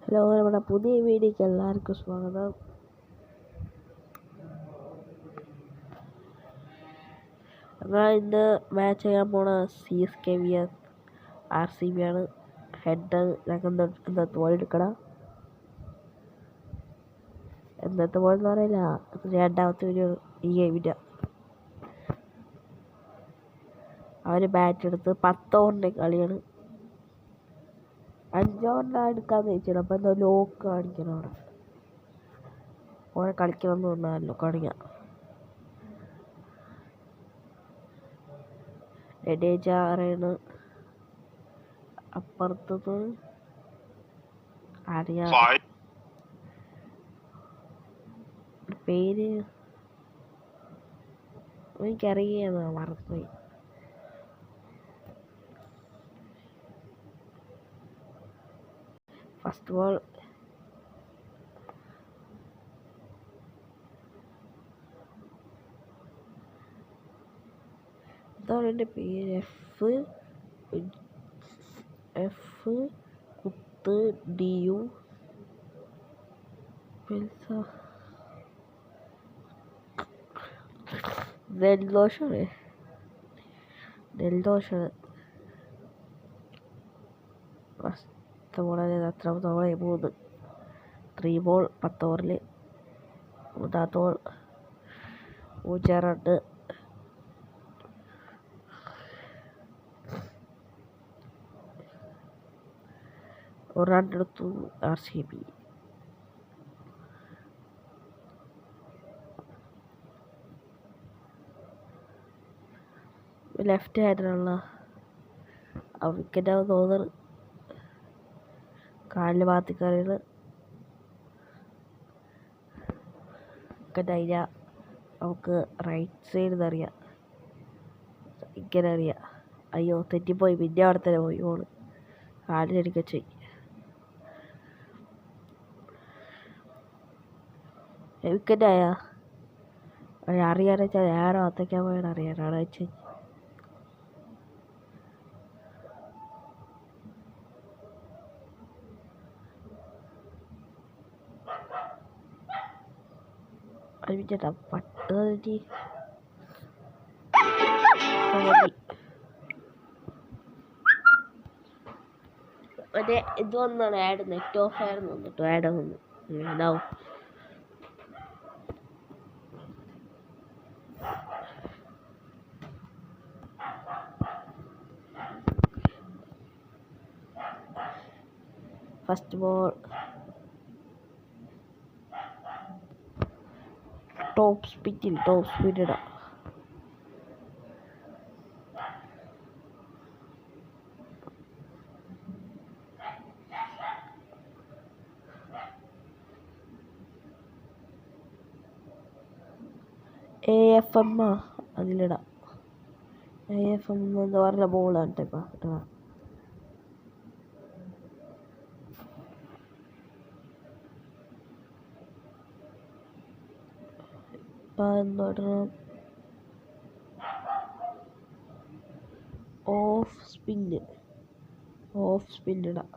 Hello, നമ്മുടെ പുതിയ വീഡിയോക്ക് എല്ലാവർക്കും സ്വാഗതം. ഞങ്ങൾ ഇന്ന് മാച്ച് ചെയ്യാൻ പോണ CSK vs RCB ആണ്. ഹെഡ് ഞങ്ങൾ ഇന്നത്തെ ബോൾ എടുക്കണം. ഇന്നത്തെ ബോൾ എന്ന് പറയില്ല, രണ്ടാമത്തെ വീഡിയോ ഈ ഗെയിമിൻ്റെ. അവർ ബാറ്റ് എടുത്ത് 10 ഓവറിൻ്റെ കളിയാണ്. 5 ഓവറിനാണ് എടുക്കാമെന്ന് ചോദിച്ചത്. അപ്പോൾ എന്തോ ലോക്ക് കാണിക്കണം. അവിടെ ഓനെ കളിക്കണമെന്ന് പറഞ്ഞാൽ ലോക്ക് കാണിക്കാം. ജഡേജാറാണ് അപ്പുറത്തുനിന്ന് അറിയാം. പേര് എനിക്കറിയാം, മറന്നുപോയി. ഫസ്റ്റ് ബോൾ എന്താണ് എൻ്റെ പേര്? എഫ് കുത്ത് DU നെൽദോഷാണ്. ഫസ്റ്റ് ബോളിൽ എത്രാമത്തെ ബോൾ? 3. 3 ബോൾ 10 ഓവറിൽ. മൂന്നാമത്തെ ബോൾ 0 റൺ. ഒരു റൺ എടുത്തു RCB. ലെഫ്റ്റ് ഹാൻഡറുള്ള വിക്കറ്റാവും തോന്നുന്നത്. കാലിൽ ഭാഗത്തേക്കറിയാണ് വിക്കറ്റായില്ല. നമുക്ക് റൈറ്റ് സൈഡിൽ നിന്ന് അറിയാം, ഇങ്ങനെ അറിയാം. അയ്യോ, തെറ്റിപ്പോയി. പിന്നെ അവിടെ തന്നെ പോയി ബോൾ. കാലിലടിക്കുക ചെയ്യും. വിക്കറ്റായ അറിയാന്ന് വെച്ചാൽ നേരെ അത്തേക്കാൻ പോയാണ് അറിയാനാണ് വെച്ച്. ചേട്ടാ പട്ടി മറ്റേ ഇത് വന്നാണ് ആഡ്. നെറ്റ് ഓഫ് ആയിരുന്നു വന്നിട്ട് ആഡ് വന്നു. ഇതാവും. ഫസ്റ്റ് ബോൾ ടോപ്പ് സ്പീഡ് ഇടാം. AFM അതിലിടാം. AFM എന്ന് പറഞ്ഞ ബോളാണ് ഇപ്പം ഇടാം. ഇപ്പം ഓഫ് സ്പിൻ ഇടാം.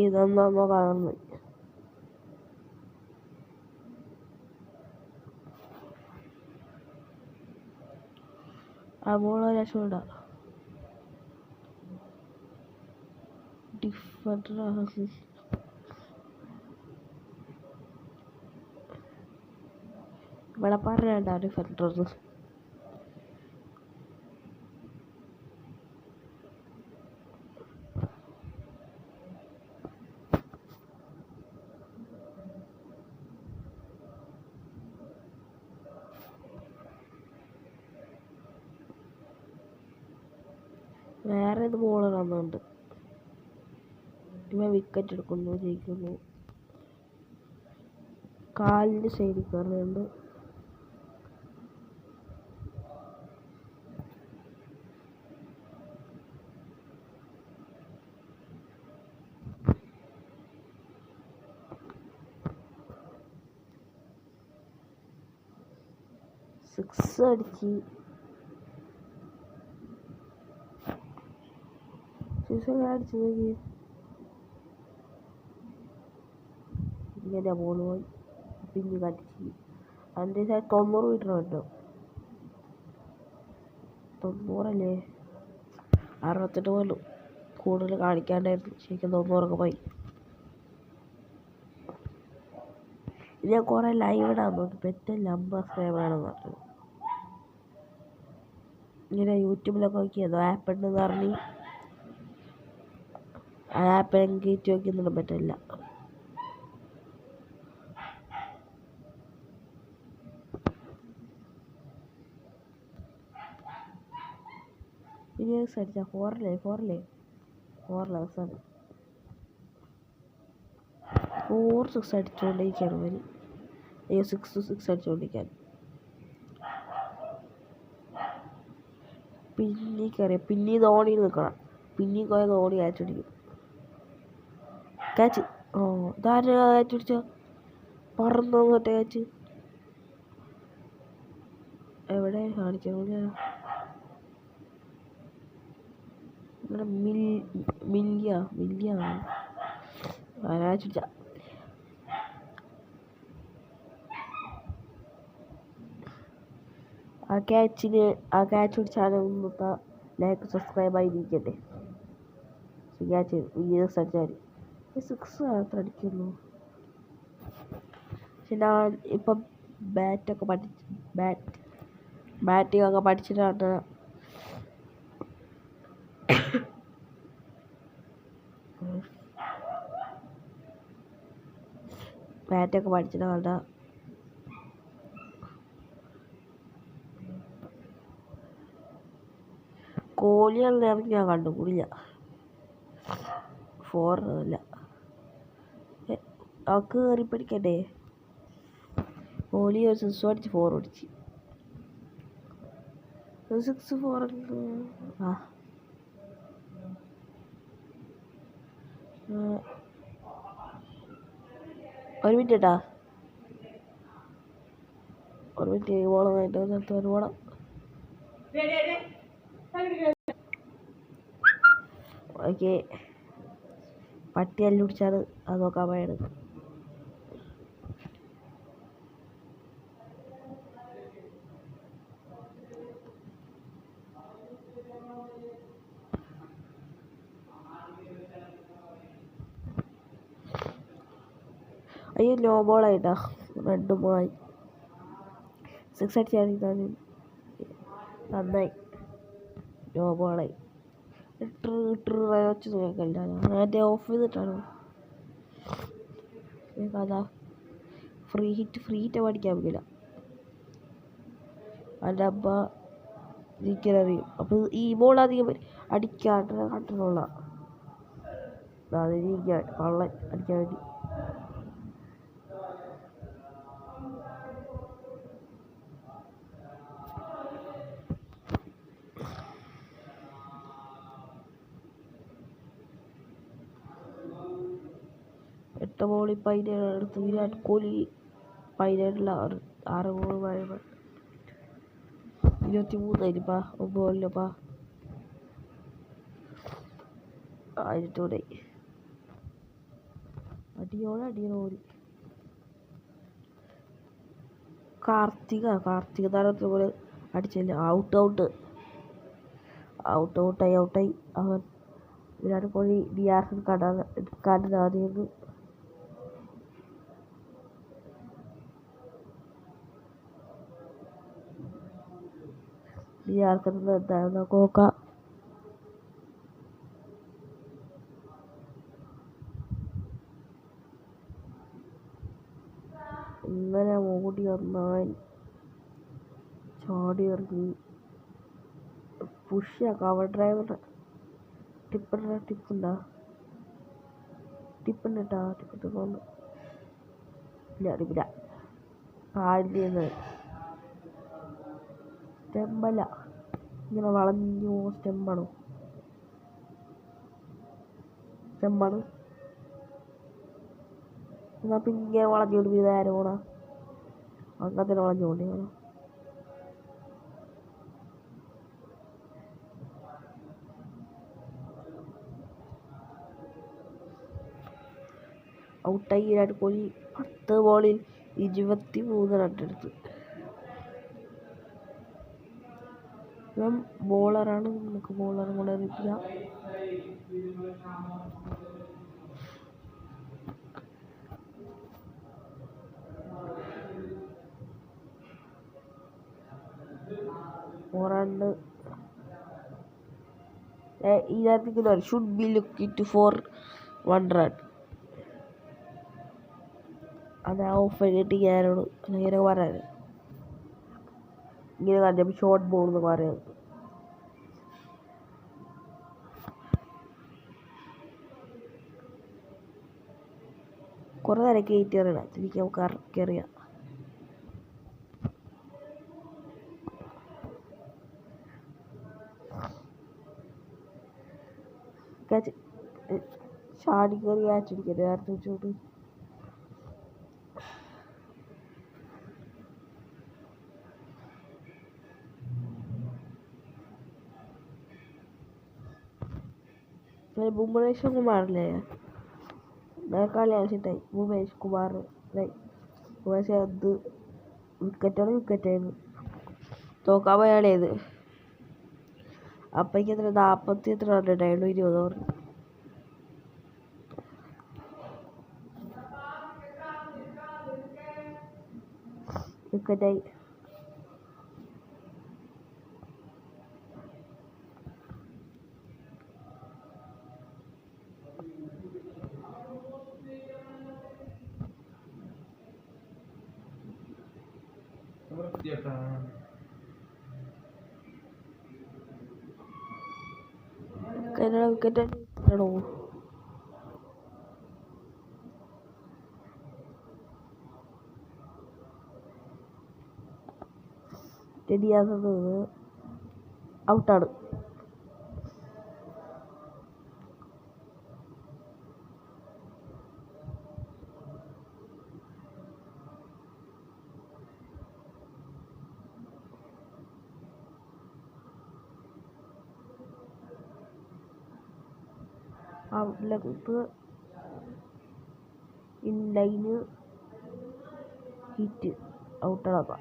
ഇതൊന്നോ കാണുന്നു. ആ ബോൾ രക്ഷപ്പെടാം. ഡിഫൻഡർ ഇവിടെ പറയണ്ട. ഡിഫൻഡർ വേറെ ഇത് ബോൾ കാണുന്നുണ്ട്. ഇവ വിക്കറ്റ് എടുക്കുന്നു, ജയിക്കുന്നു. കാലിൻ്റെ സൈഡിൽ കയറുന്നുണ്ട്. സിക്സ് അടിച്ച് അടിച്ചു ഇങ്ങനെ ബോൾ പോയി പിന്നെ കടിച്ച് അതിൻ്റെ 90 മീറ്റർ കിട്ടും 90 68 പോലും കൂടുതൽ കാണിക്കാണ്ടായിരുന്നു ശരിക്കും 90 പോയി. ഇത് ഞാൻ കുറേ ലൈവ് ഇടാൻ നോക്കി പെറ്റല്ല 50 സബ്സ്ക്രൈബറാണെന്ന് പറഞ്ഞു. ഇങ്ങനെ യൂട്യൂബിലൊക്കെ നോക്കി ഏതോ ആപ്പ് ഉണ്ടെന്ന് പറഞ്ഞ് ആ ആപ്പ് കയറ്റി നോക്കിയൊന്നും പറ്റില്ല. പിന്നെ അടിച്ചാൽ ഫോറിലെ അവസാനം 4 6 അടിച്ചുകൊണ്ടിരിക്കുകയാണ് ഇവര്. 6 അടിച്ചുകൊണ്ടിരിക്കാൻ പിന്നെ ധോണി നിൽക്കണം. പിന്നെ കുറേ ധോണി ക്യാച്ച് പിടിക്കും. ക്യാച്ച് ഇതാര് ക്യാച്ച് പിടിച്ച പറന്നു മറ്റേ ക്യാച്ച് എവിടെ കാണിക്കണം. മില്ലിയ ക്യാച്ച് പിടിച്ച ആ ക്യാച്ച് പിടിച്ചാലും ലൈക്ക് സബ്സ്ക്രൈബ് ആയിരിക്കട്ടെ. ക്യാച്ച് അടിച്ചാൽ 6 മാത്രം അടിക്കുള്ളൂ. പക്ഷെ ഞാൻ ഇപ്പം ബാറ്റിംഗ് ഒക്കെ പഠിച്ചിട്ടാണ് കോഹ്ലിയുള്ള ഇറങ്ങി ഞാൻ കണ്ടുകൂടില്ല. 4 അല്ല അവർക്ക് കയറി പഠിക്കണ്ടേ. കോഹ്ലി ഒരു 6 അടിച്ച് 4 അടിച്ച് 6 4 ഒരു മിനിറ്റ് ഓളം കഴിഞ്ഞിട്ട് ഒരു ഓളം. ഓക്കെ പട്ടി അല്ലു പിടിച്ചാണ് അത് നോക്കാൻ പോയത്. അയ്യോ നോ ബോളായിട്ടാ റെഡ് ബോളായി. 6 അടിച്ചാൽ നന്നായി. നോ ബോളായി വെച്ച് നോക്കല്ല ഞാൻ ഓഫ് ചെയ്തിട്ടാണ്. അതാ ഫ്രീ ഹിറ്റ് പഠിക്കാൻ പറ്റില്ല. അതിൻ്റെ അമ്മ എനിക്കറിയും. അപ്പോൾ ഈ ബോൾ അധികം അടിക്കാണ്ട് കണ്ടിട്ടുള്ള അതിരിക്കാൻ വള്ളം അടിക്കാൻ വേണ്ടി. എട്ട് ബോളിൽ 17 എടുത്ത് വിരാട് കോഹ്ലി 17 6 ഗോൾ 23 അതിനിപ്പാ 9 ബോളിലപ്പാ 1000 അടിയോടി. കാർത്തിക താരത്തിന് പോലെ അടിച്ചില്ല. ഔട്ടായി അവൻ. വിരാട് കോഹ്ലി DRS എടുക്കാണ്ടിരുന്നു. എന്തായിരുന്നു കോക്ക ഇങ്ങനെ ഓടി വന്നാൽ ചാടി ഇറങ്ങി പുഷ് കവർ ഡ്രൈവർ ടിപ്പുണ്ട് തോന്നുന്നു. ഇല്ല അറിയില്ല. കാലിന്ന് സ്റ്റെമ്പല്ല ഇങ്ങനെ വളഞ്ഞു സ്റ്റെമ്പാണ്. എന്നാൽ പിന്നെ ഇങ്ങനെ വളഞ്ഞുകൊണ്ട് പിന്നെ ആരോ അങ്ങനത്തെ വളഞ്ഞുകൊണ്ട് ഔട്ടായി. വിരാട് കോഹ്ലി 10 ബോളിൽ 23 റണ്ണെടുത്ത്. ഇവൻ ബോളറാണ്. നമുക്ക് ബോളറും കൂടെ റിപ്പിക്കാം. റണ്ണ് ഇതിനകത്തേക്ക് should be looking for 1 run. അത് ഓഫ് ആയിട്ട് ഞാനോട് ഇങ്ങനെ പറയാൻ ഇങ്ങനെ കണ്ടപ്പോൾ ഷോർട്ട് ബോൾ എന്ന് പറയാം. കുറേ നേരം കയറ്റി അറിയണം. എനിക്ക് നമുക്ക് ഇറക്കിയറിയാം. ക്യാച്ച് ചാടി കയറി ക്യാച്ച് പിടിക്കട്ടെ. നേരത്തെ വെച്ചോട്ട് ഭുവനേശ്വർ കുമാറില്ലേ കളി കളിച്ചിട്ടായി. ഭുവനേഷ് കുമാർ അത് വിക്കറ്റായിരുന്നു. തോക്കാൻ പോയാളേത് അപ്പയ്ക്ക് എത്ര 40 എത്ര റൺ ഉണ്ടായിരുന്നു. 20 ഓവർ വിക്കറ്റായി. വിക്കറ്റ് ആണോ? ടെഡിയാകുന്നത് ഔട്ടാണ്. ഔട്ടിലേക്ക് ഇൻലൈന് ഹിറ്റ് ഔട്ടാണ്.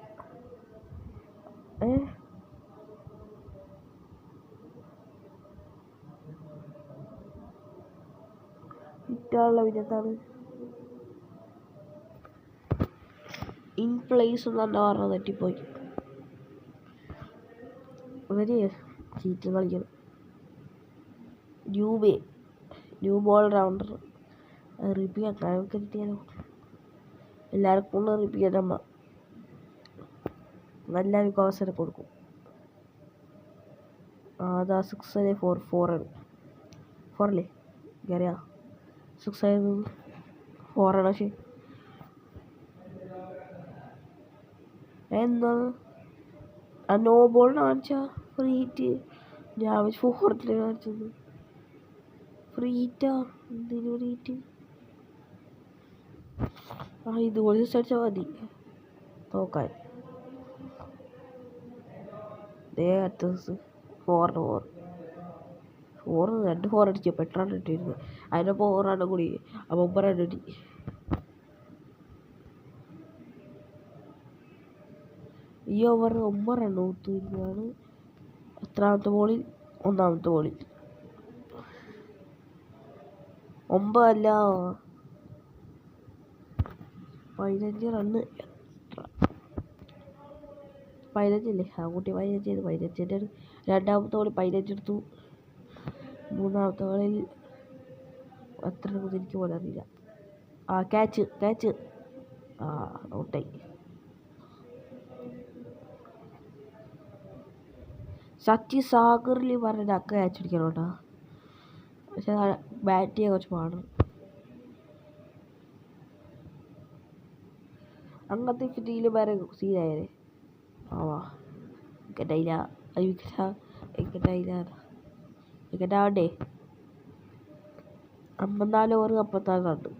ഹിറ്റാണുള്ള വിധത്താണ് ഇൻ പ്ലേസ് എന്ന് തന്നെ പറഞ്ഞത് തെറ്റിപ്പോയി. അവര് ചീറ്റ് കളിക്കണം. ന്യൂ ബോൾ റൗണ്ടർ റിപ്പിക്കാൻ കഴിവൊക്കെ കിട്ടിയാലോ. എല്ലാവർക്കും കൊണ്ട് റിപ്പിക്കാൻ നമ്മൾ എല്ലാവർക്കും അവസരം കൊടുക്കും. അതാ 6 അല്ലേ 4 ആണ്. 4 അല്ലേ എനിക്കറിയാം. 6 ആയിരുന്നു. 4 ആണ്. പക്ഷേ എന്താണ് നോ ബോൾ കാണിച്ചാ ഫ്രീ ഹിറ്റ്. ഞാൻ 4 കാണിച്ചത് ഫ്രീ ഹിറ്റാ. എന്തിനു ഫ്രീ ഹിറ്റ്? ഇതുപോലെ അടിച്ചാൽ മതി നോക്കാൻ. അടുത്ത 4 2 4 അടിച്ചു. 8 റൺ ഇട്ടിരുന്നു. അതിനൊപ്പം 4 റണ്ണം കൂടി. അപ്പോൾ 9 റൺ കിട്ടി. ഈ ഓവർ 9 റൺ കൊടുത്തിരുന്നതാണ്. എത്രാമത്തെ ബോളിൽ? 1-ാമത്തെ ബോളിൽ 9 അല്ല 15 റണ്ണ്. 15 അല്ലേ? ആ കുട്ടി 15 15 രണ്ടാമത്തെ ബോളിൽ 15 എടുത്തു. മൂന്നാമത്തെ ബോളിൽ എത്ര എനിക്ക് പോലെ അറിയില്ല. ക്യാച്ച് ഔട്ടായി. സച്ചി സാഗറിൽ പറഞ്ഞ ക്യാച്ച് അടിക്കണം കേട്ടോ. പക്ഷെ ബാറ്റ് ചെയ്യാൻ കുറച്ച് പാടാണ്. അങ്ങനത്തെ ഫിറ്റിയിൽ വേറെ സീനായേ. വിക്കറ്റായില്ല. വിക്കറ്റാവണ്ടേ. 54 ഓവർ 54 റൺ.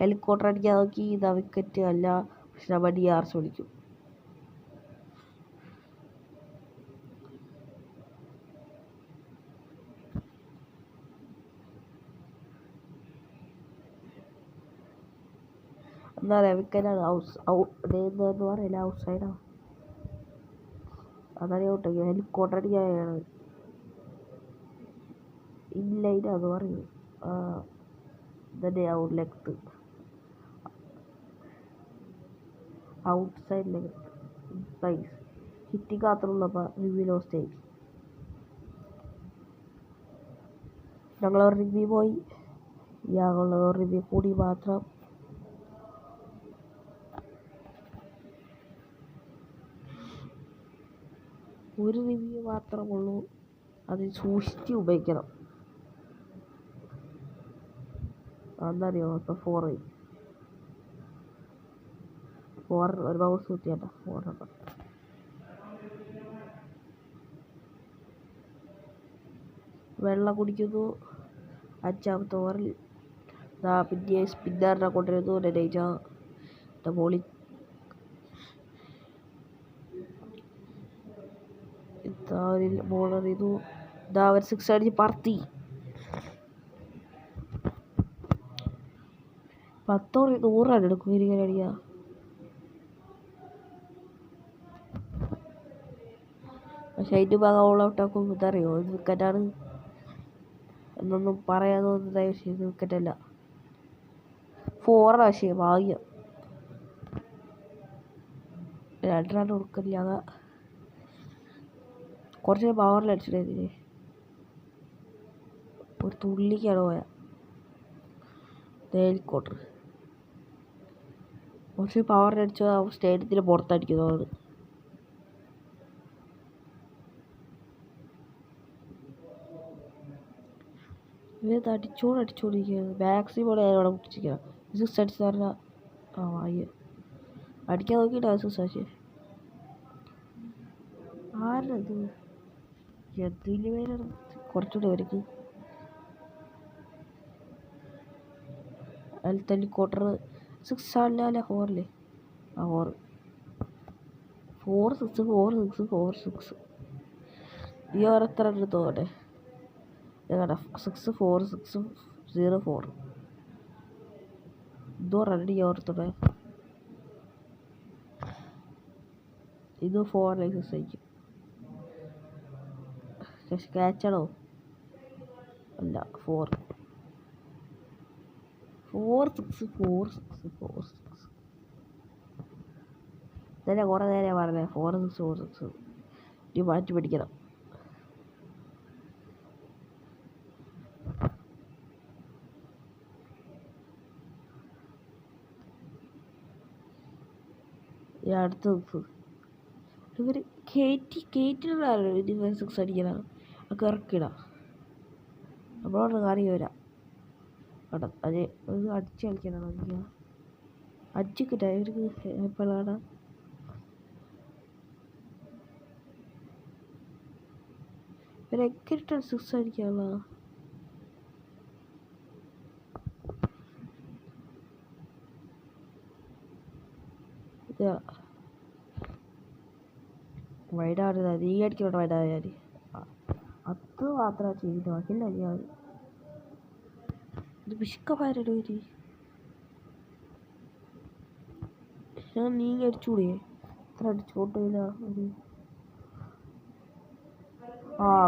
ഹെലികോപ്റ്റർ അടിക്കാൻ നോക്കി. ഇതാ വിക്കറ്റ് അല്ല. പക്ഷെ നമ്മൾ DRS വിളിക്കും. എന്താ പറയുക വിക്കറ്റാണ് എന്ന് പറയില്ല ഔട്ട് സൈഡാണ്. അതാണ് ഔട്ട് ഹെലികോപ്റ്റർ അടിക്കാനാണ് ഇൻലൈനാന്ന് പറയും. ഇതന്നെ out length outside leg പ്രൈസ് ഹിറ്റിംഗ് മാത്രമുള്ളപ്പോൾ റിവ്യൂ ലോസ്റ്റ് ആയി. ഞങ്ങൾ റിവ്യൂ പോയി ഇയാളുള്ള റിവ്യൂ കൂടി മാത്രം ഒരു റിവ്യൂ മാത്രമുള്ളൂ. അത് സൂക്ഷിച്ച് ഉപയോഗിക്കണം. അതെന്നറിയോ ഇപ്പോൾ 4 ഒരു മൗസ് കുത്തിയല്ല 4 വെള്ളം കുടിക്കുന്നു. 5ാമത്തെ ഓവറിൽ പിന്നെ സ്പിന്നറിനെ കൊണ്ടിരുന്നു നെനേജ ബോളിംഗ്. ബോളർ ചെയ്തു. അവർ 6 അടിച്ച് പറത്തി. 10 ഓവറിൽ 100 റൺ എടുക്കും ഇങ്ങനെ അടിക്കുക. പക്ഷെ അതിൻ്റെ ഭാഗം ഓൾ ഔട്ടാക്കും. ഇതറിയോ ഇത് വിക്കറ്റാണ് എന്നൊന്നും പറയാൻ തോന്നുന്നത്. പക്ഷേ ഇത് വിക്കറ്റല്ല, 4 പക്ഷേ ഭാഗ്യം 2 റൺ കൊടുക്കില്ല. കുറച്ച് പവറിൽ അടിച്ചിട്ടേ ഒരു തുള്ളിക്കാണ് പോയാൽ ഹെലികോപ്റ്റർ കുറച്ച് പവറിനടിച്ച് സ്റ്റേഡിയത്തിന് പുറത്തടിക്കുന്നതാണ്. ഇത് അടിച്ചുകൊണ്ടിരിക്കുകയാണ്. മാക്സിമം അവിടെ പിടിച്ചിരിക്കണം. 6 അടിച്ചെന്ന് പറഞ്ഞാൽ അടിക്കാൻ നോക്കിയിട്ട് 6 പക്ഷേ ആരത് എന്തിന് പേരാണ് കുറച്ചുകൂടി അവർക്ക് ഹെലികോപ്റ്റർ 6 ആണല്ലേ 4 4 ഈ ഓവർ എത്ര എടുത്ത് തോന്നട്ടെ. 6 4 6 0 4 എന്തോ റണ്ണ് ഈ ഓർത്തോടെ. ഇത് 4 6 ആയിരിക്കും. ക്യാച്ചാണോ? അല്ല 4 6 ഇതന്നെ കുറേ നേരം പറഞ്ഞേ 4 6 ഇനി മാറ്റി പിടിക്കണം. ഈ അടുത്ത് ഇവർ കേറ്റിടാണ് 6 അടിക്കണം. ഒക്കെ ഇറക്കിടാം നമ്മളോട് കാര്യം വരാം. അത് അടിച്ച് കളിക്കാനാണ് എനിക്ക് അടിച്ചിട്ടാ ഇവർക്ക് എപ്പോഴാണ് ഇവരൊക്കെ ഇട്ടാണ് 6 അടിക്കാനുള്ള. വൈഡാണ് നീ അടിക്കോട്ടെ വൈഡായ ഞാൻ അത് മാത്രമാണ് ചെയ്യുന്നത്. ബാക്കിയില്ല ഞാൻ ഇത് പിശുക്കന്മാരുടെ ഒരു നീ അടിച്ചുകൂടിയേ എത്ര അടിച്ചോട്ടില്ല ഒരു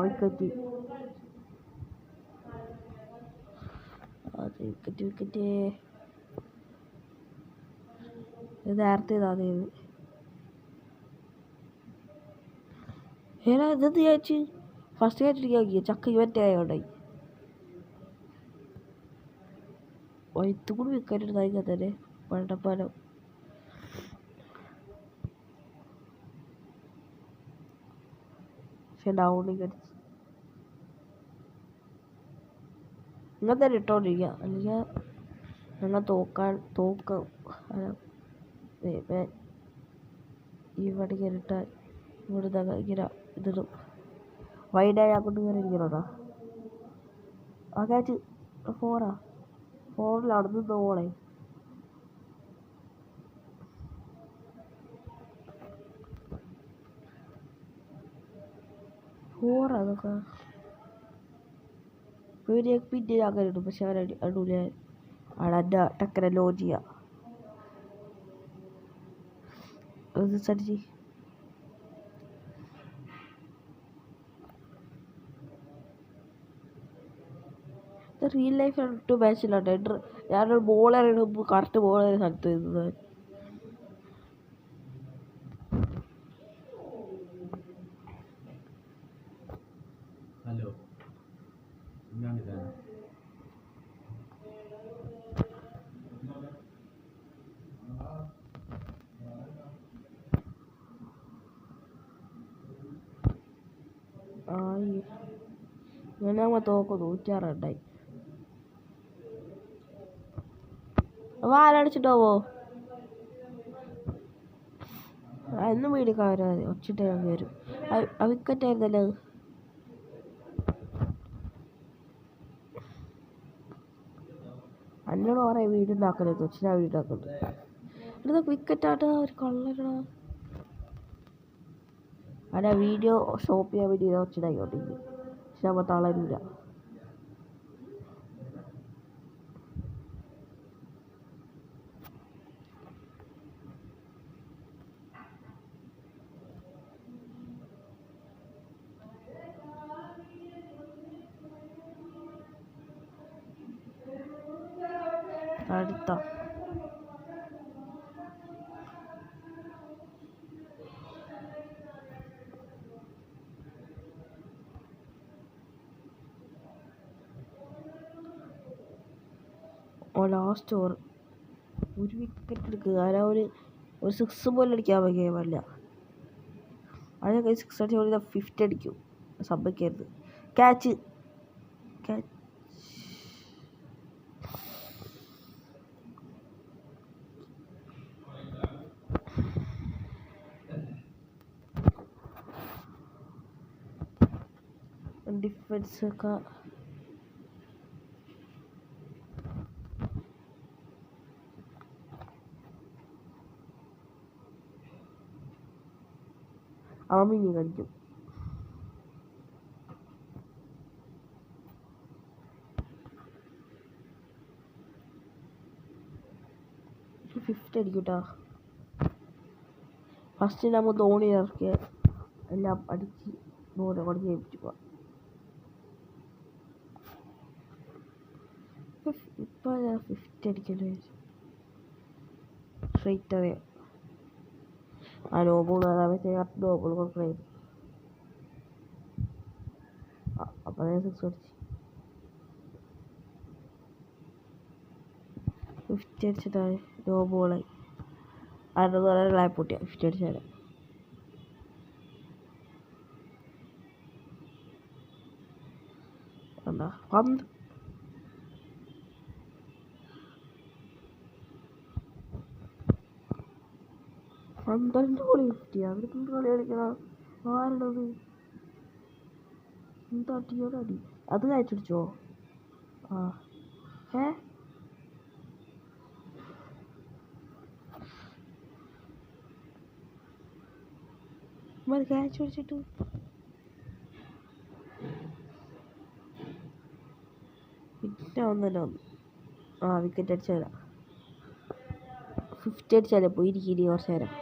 വിക്കറ്റ്. അത് വിക്കറ്റ് നേരത്തെ ഇതാത് ഇതെന്ത് വിചാരിച്ച് ഫസ്റ്റ് ക്യാച്ച് നോക്കിയ ചക്ക ഇവൻ്റെ ആയോണ്ടായി വൈത്തും കൂടി വിക്കറ്റ് എടുത്താൽ തന്നെ പണ്ടപ്പാലം. പക്ഷെ ഡൗണിങ് അടിച്ച് നിങ്ങൾ തന്നെ ഇട്ടോണ്ടിരിക്കുക അല്ലെങ്കിൽ ഞങ്ങൾ തോക്കും. ഇവിടെ കയറിട്ടാൽ ഇവിടെ ഇങ്ങനെ ഇതിടും വൈഡായി അങ്ങോട്ട് കയറി ഇരിക്കണോടാ. ആ ക്യാച്ച് 4 അവിടെ നിന്ന് പോളെ. അതൊക്കെ പിന്നെ അങ്ങനെ ഇടും. പക്ഷെ അവൻ അടൂല അവിടെ എൻ്റെ ടക്കനെ ലോഞ്ച് ചെയ്യാം. അടിച്ച് റിയൽ ലൈഫ് ടു മാച്ചിലാണ്. ഞാനൊരു ബോൾ എറിയുമ്പോൾ കറക്റ്റ് ബോൾ എറിയുന്ന സ്ഥലത്ത് നിന്നത്. ഹലോ ഞാൻ തോക്കും 106 ഉണ്ടായി. വാലടിച്ചിട്ട് പോവോ? എന്നും വീടിക്കാൻ വരാതെ ഒച്ചിട്ട് വരും. വിക്കറ്റ് ആയിരുന്നല്ലോ അത്. എന്നോട് പറയാം വീടുണ്ടാക്കരുത്. ഒച്ചിനാ വീടുണ്ടാക്കുന്നത്. ഇതൊക്കെ വിക്കറ്റാട്ടാ ഒരു കള്ളടാ. അല്ല വീഡിയോ സ്റ്റോപ്പ് ചെയ്യാൻ വേണ്ടി ഒച്ചിനായിക്കോട്ടെ. പക്ഷെ നമ്മൾ തളരില്ല. അടുത്ത ലാസ്റ്റ് ഓവർ ഒരു വിക്കറ്റ് എടുക്കുക. കാരണം ഒരു 6 പോലും അടിക്കാൻ പറ്റിയ ഗെയിമല്ല. അതിനൊക്കെ 6 അടിച്ച് 50 അടിക്കും. സമ്മതിക്കരുത്. ക്യാച്ച് ഡിഫൻസ് ഒക്കെ ആമിനി കളിക്കും. ഫിഫ്റ്റ് അടിക്കൂട്ടാ. ഫസ്റ്റ് നമ്മൾ ധോണി ഇറക്കിയ എല്ലാം അടിച്ച് ധോണി കൊണ്ട് ജയിപ്പിച്ചു പോവാം. ഇപ്പം ഞാൻ 50 അടിക്കേണ്ടി വരും. സ്ട്രൈറ്റ് അറിയാം. ആ നോബോൾ നോബോൾ കൊടുക്കണായിരുന്നു. അപ്പം ഞാൻ 6 അടിച്ച് 50 അടിച്ചിട്ടാണ് നോബോളായി. അതിനൊന്നും പറയാൻ ലാപ്പ് പൊട്ടിയ 50 അടിച്ചാൽ. എന്താ 12 ഗോളി 50. അവർക്ക് കളി കളിക്കണം. ആരുടത് എന്താ അടിയോടെ അടി. അത് കഴിച്ചടിച്ചോ? ആ ക്യാച്ച് പിടിച്ചിട്ട് പിന്നെ ഒന്നല്ല ഒന്ന്. വിക്കറ്റ് അടിച്ചാല 50 അടിച്ചാലേ പോയിരിക്കും കുറച്ച് നേരം.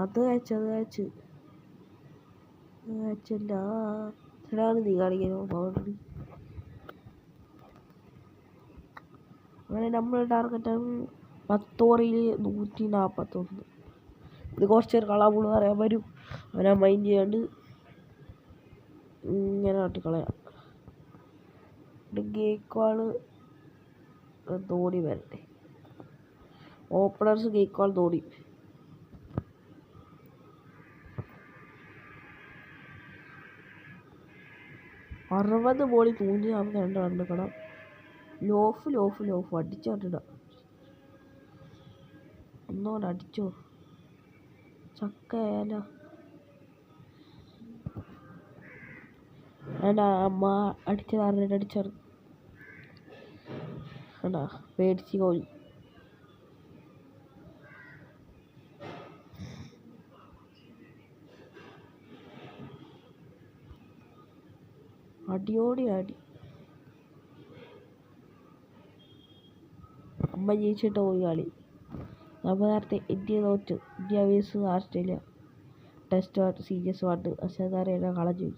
അത് കഴിച്ചല്ല നീ കാണിക്കണോ ബൗണ്ടറി. അങ്ങനെ നമ്മുടെ ടാർഗറ്റാണ് 10 ഓവറിൽ 141. ഇത് കുറച്ച് നേരം കളാബുള്ള് പറയാൻ വരും. അവനെ മൈൻഡ് ചെയ്യാണ്ട് ഇങ്ങനെ കാട്ടിക്കളയാം. ഗെയ്ക്വാള് ധോണി വരട്ടെ. ഓപ്പണേഴ്സ് ഗെയ്ക്വാൾ ധോണി. അറുപത് ബോളിൽ 142 റൺ എടുക്കണം. ലോഫ് അടിച്ചോട്ടിട. ഒന്നുകൂടെ അടിച്ചോ ചക്കയാല. അമ്മ അടിച്ചത് 6 റൺ അടിച്ചത്. പേടിച്ച് കോഴി. അടിയോടി അടി. അമ്മ ജയിച്ചിട്ട് പോയി കളി. നമ്മൾ നേരത്തെ ഇന്ത്യ തോറ്റു. India versus Australia test series 1. പക്ഷേ അറിയാൻ കളഞ്ഞു.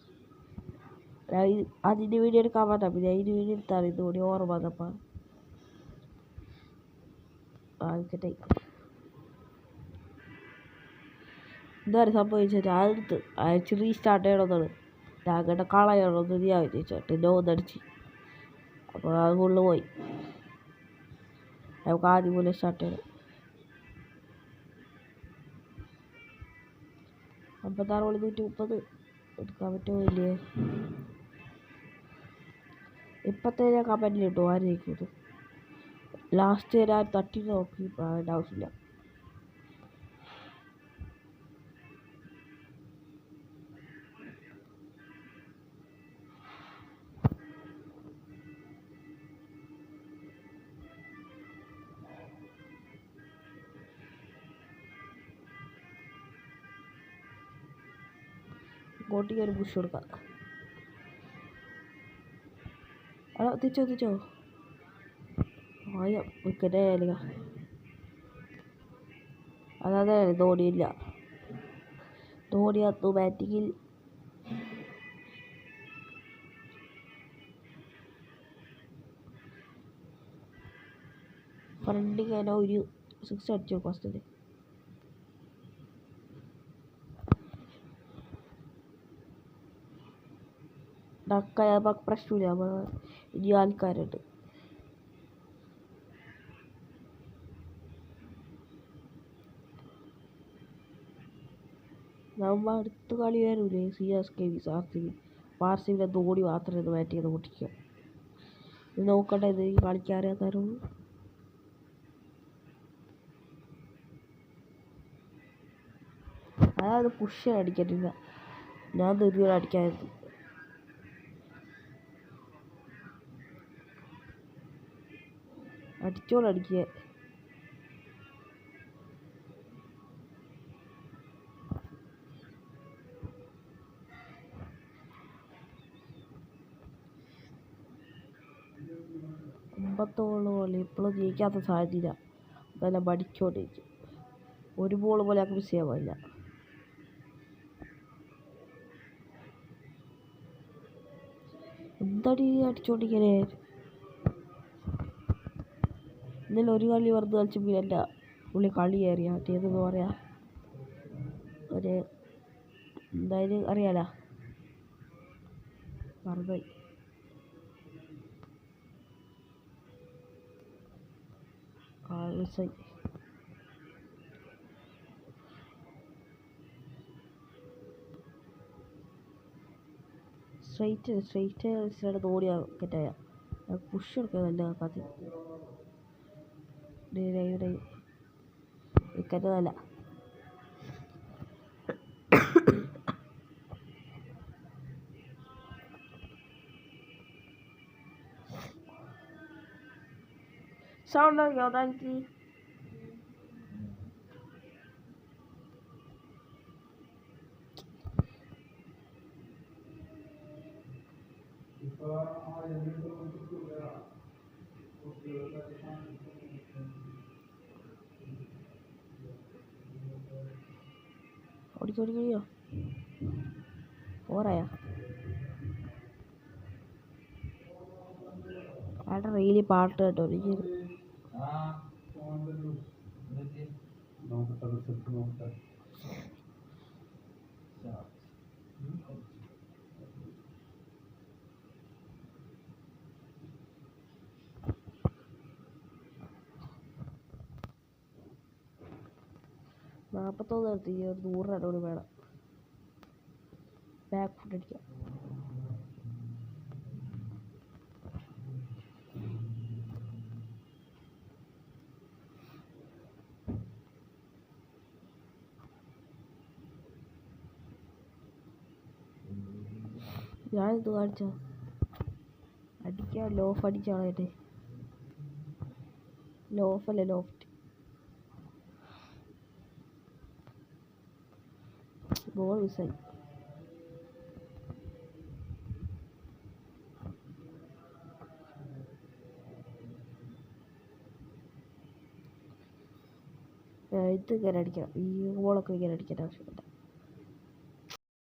അതിൻ്റെ വീഡിയോ എടുക്കാൻ പറ്റാം. പിന്നെ അതിന് വീഡിയോ എടുത്താണ് ഇതുകൂടി ഓർമ്മ വന്നപ്പോൾ ആയിക്കട്ടെ. എന്താണ് സംഭവിച്ചത്? അതെടുത്ത് അയച്ച് റീസ്റ്റാർട്ട് ചെയ്യണമെന്നാണ്. ഞാൻ അങ്ങനെ കളയണമെന്ന് ഞാൻ വിചാരിച്ചോട്ടെ. നോന്നടിച്ച് അപ്പോൾ അത് ഫുള്ള് പോയി. നമുക്ക് ആദ്യം പോലെ സ്റ്റാർട്ട് ചെയ്യണം. 56 130 എടുക്കാൻ പറ്റുമോ ഇല്ലേ? ഇപ്പോഴത്തെ ഞാൻ കമൻറ്റിൽ ഇട്ടു ആരെയിരിക്കും. ലാസ്റ്റ് ഞാൻ തട്ടി നോക്കി അതിൻ്റെ ആവശ്യമില്ല. ഇങ്ങോട്ടേക്ക് ഒരു പുഷ് കൊടുക്കാം. അതാ തിരിച്ചോ ആയ വിക്കറ്റേ ആയാലും അതെ ധോണിയില്ല. ധോണി വന്നു ബാറ്റിങ്ങിൽ. ഫ്രണ്ടിൽ തന്നെ ഒരു 6 അടിച്ചു ഫസ്റ്റിൽ. ഡക്കായ പ്രശ്നമില്ല. ഇനി ആൾക്കാരുണ്ട്. നമ്മൾ അടുത്ത കളി വരൂലേ? CSK vs RCB. RCBയുടെ ധോണി മാത്രമേ ഇത് ബാറ്റ് ചെയ്ത് പൊട്ടിക്കുക. ഇത് നോക്കട്ടെ. ഇത് കളിക്കാറിയാത്തവരോ അതായത് പുഷ് അടിക്കട്ടില്ല. ഞാൻ ധൃതിയോടെ അടിക്കായിരുന്നു. അടിക്കുക. പോലെ ഇപ്പോഴും ജയിക്കാത്ത സാധ്യത. അതെല്ലാം പഠിച്ചുകൊണ്ടിരിക്കും. ഒരു ബോൾ പോലെ ആക്കി മിസ് ചെയ്യാൻ പാടില്ല. എന്താടി അടിച്ചോണ്ടിരിക്കണേ? ഇന്നലെ ഒരു കളി വെറുതെ കളിച്ച് പിന്നെ പുള്ളി കളി കയറിയ ഏതെന്ന് പറയാ ഒരു എന്തായാലും അറിയാലോ. മറന്നുപോയി. മിസ്സായി. സ്ട്രൈറ്റ് ധോണി കറ്റായ പുഷ് എടുക്കുന്നല്ല കഥ. വിക്കറ്റതല്ല. സൗണ്ട് എനിക്ക് ഓടിക്കോ. ഓറായ ആടെ റീലി പാട്ട് കേട്ടോ. എനിക്ക് നാൽപ്പത്തൊന്ന് നിർത്തി. ഒരു 100 റൺ കൂടി വേണം. ബാക്ക് ഫുട്ട് അടിക്കാം. ഞാനിത് കാണിച്ച അടിക്കാൻ ലോഫ് അടിച്ചാണ് എൻ്റെ ലോഫല്ലേ ലോഫ്റ്റ്. ബോൾ മിസ്സായി. ഇത് ഇങ്ങനെ അടിക്കണം. ഈ ബോളൊക്കെ ഇങ്ങനെ അടിക്കേണ്ട ആവശ്യമില്ല.